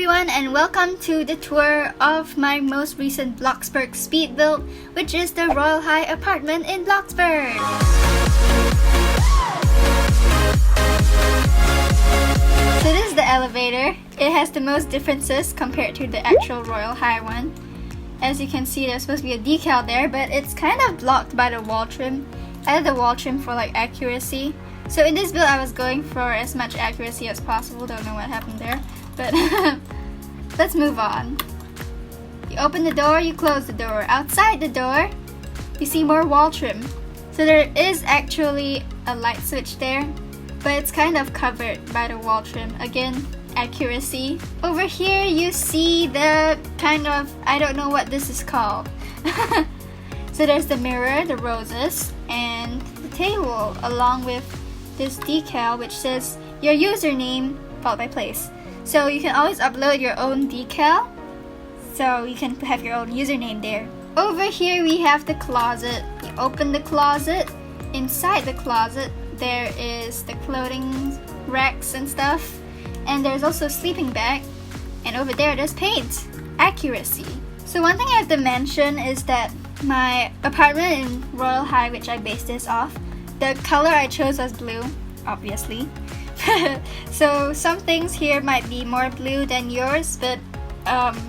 everyone, and welcome to the tour of my most recent Bloxburg speed build, which is the Royal High apartment in Bloxburg. So this is the elevator. It has the most differences compared to the actual Royal High one. As you can see, there's supposed to be a decal there, but it's kind of blocked by the wall trim. I added the wall trim for like accuracy. So in this build I was going for as much accuracy as possible. Don't know what happened there, but let's move on. You open the door, you close the door. Outside the door, you see more wall trim. So there is actually a light switch there, but it's kind of covered by the wall trim. Again, accuracy. Over here you see the kind of, I don't know what this is called. So there's the mirror, the roses, and the table, along with this decal which says your username followed by place. So you can always upload your own decal, so you can have your own username there. Over here we have the closet. You open the closet. Inside the closet there is the clothing racks and stuff, and there's also a sleeping bag, and over there there's paint. Accuracy. So one thing I have to mention is that my apartment in Royal High, which I based this off, the color I chose was blue, obviously. So some things here might be more blue than yours, but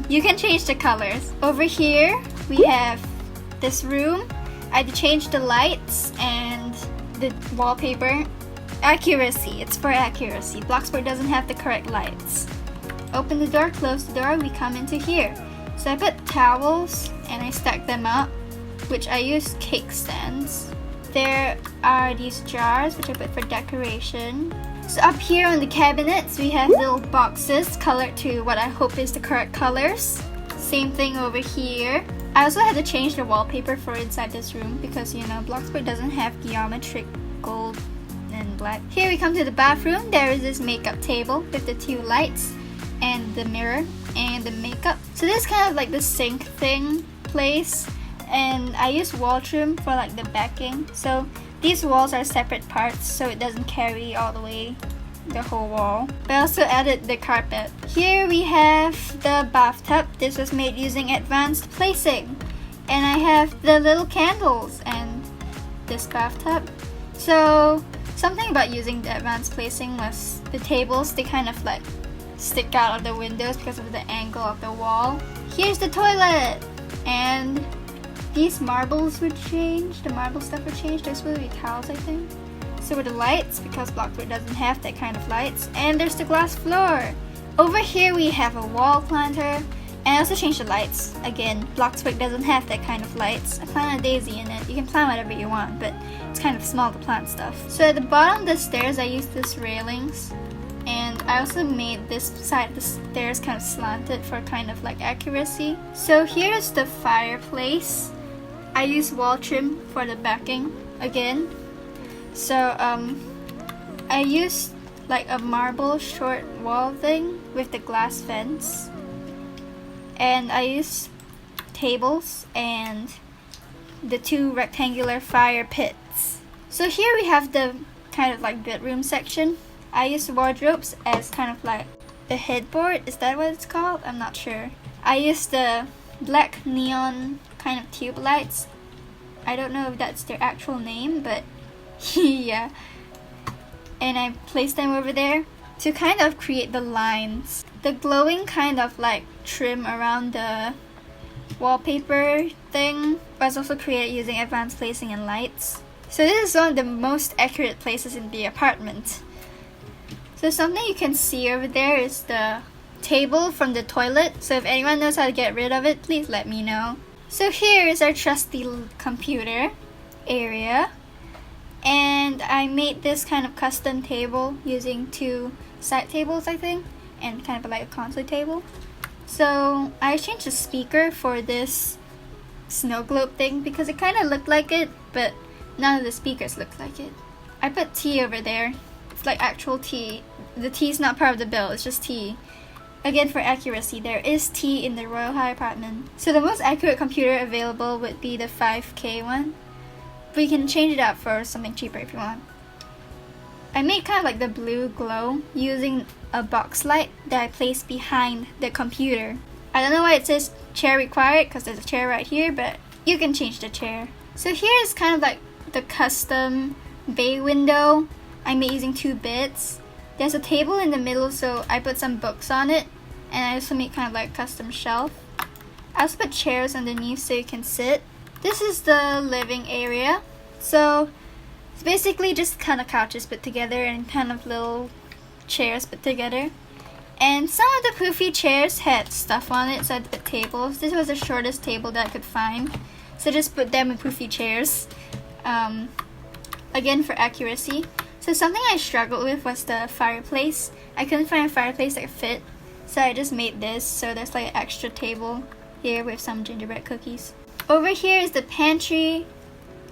you can change the colors. Over here we have this room. I changed the lights and the wallpaper. Accuracy, it's for accuracy. Bloxburg doesn't have the correct lights. Open the door, close the door, we come into here. So I put towels and I stack them up, which I use cake stands. There are these jars which I put for decoration. So up here on the cabinets we have little boxes colored to what I hope is the correct colors. Same thing over here. I also had to change the wallpaper for inside this room because, you know, Bloxburg doesn't have geometric gold and black. Here we come to the bathroom. There is this makeup table with the two lights and the mirror and the makeup. So this is kind of like the sink thing place, and I use wall trim for like the backing. So these walls are separate parts so it doesn't carry all the way the whole wall. But I also added the carpet. Here we have the bathtub. This was made using advanced placing, and I have the little candles and this bathtub. So something about using the advanced placing was the tables, they kind of like stick out of the windows because of the angle of the wall. Here's the toilet, and these marbles were changed. The marble stuff were changed. There's supposed to be towels, I think. So were the lights, because Bloxburg doesn't have that kind of lights. And there's the glass floor. Over here we have a wall planter, and I also changed the lights. Again, Bloxburg doesn't have that kind of lights. I planted a daisy in it. You can plant whatever you want, but it's kind of small to plant stuff. So at the bottom of the stairs I used these railings, and I also made this side of the stairs kind of slanted for kind of like accuracy. So here's the fireplace. I use wall trim for the backing again. So I used like a marble short wall thing with the glass fence, and I used tables and the two rectangular fire pits. So here we have the kind of like bedroom section. I used wardrobes as kind of like the headboard. Is that what it's called? I'm not sure. I used the black neon kind of tube lights. I don't know if that's their actual name, but yeah. And I placed them over there to kind of create the lines. The glowing kind of like trim around the wallpaper thing was also created using advanced placing and lights. So this is one of the most accurate places in the apartment. So something you can see over there is the table from the toilet. So if anyone knows how to get rid of it, please let me know. So here is our trusty computer area, and I made this kind of custom table using two side tables, I think, and kind of like a console table. So I changed the speaker for this snow globe thing because it kind of looked like it, but none of the speakers looked like it. I put tea over there. It's like actual tea. The tea is not part of the bill, it's just tea. Again, for accuracy, there is tea in the Royal High apartment. So the most accurate computer available would be the 5K one, but you can change it up for something cheaper if you want. I made kind of like the blue glow using a box light that I placed behind the computer. I don't know why it says chair required because there's a chair right here, but you can change the chair. So here is kind of like the custom bay window I made using 2 bits. There's a table in the middle, so I put some books on it, and I also made kind of like a custom shelf. I also put chairs underneath so you can sit. This is the living area. So it's basically just kind of couches put together and kind of little chairs put together. And some of the poofy chairs had stuff on it, so I put tables. This was the shortest table that I could find, so just put them in poofy chairs. Again, for accuracy. So something I struggled with was the fireplace. I couldn't find a fireplace that fit, so I just made this. So there's like an extra table here with some gingerbread cookies. Over here is the pantry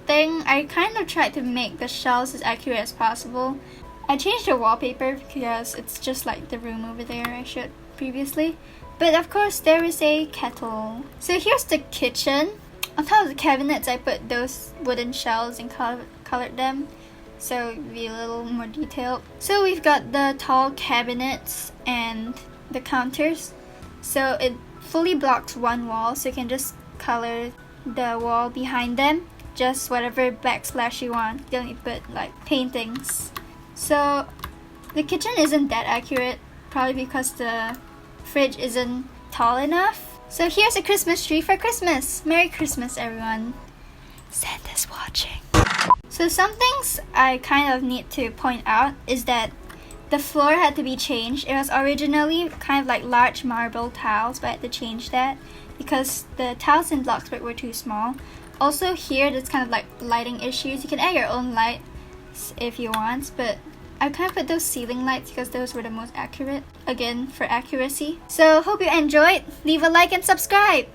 thing. I kind of tried to make the shelves as accurate as possible. I changed the wallpaper because it's just like the room over there I showed previously. But of course there is a kettle. So here's the kitchen. On top of the cabinets I put those wooden shelves and colored them, so it'd be a little more detailed. So we've got the tall cabinets and the counters. So it fully blocks one wall, so you can just color the wall behind them. Just whatever backsplash you want. You don't need to put like paintings. So the kitchen isn't that accurate, probably because the fridge isn't tall enough. So here's a Christmas tree for Christmas. Merry Christmas, everyone. Santa's watching. So some things I kind of need to point out is that the floor had to be changed. It was originally kind of like large marble tiles, but I had to change that because the tiles in Bloxburg were too small. Also here, there's kind of like lighting issues. You can add your own lights if you want, but I kind of put those ceiling lights because those were the most accurate, again for accuracy. So hope you enjoyed. Leave a like and subscribe.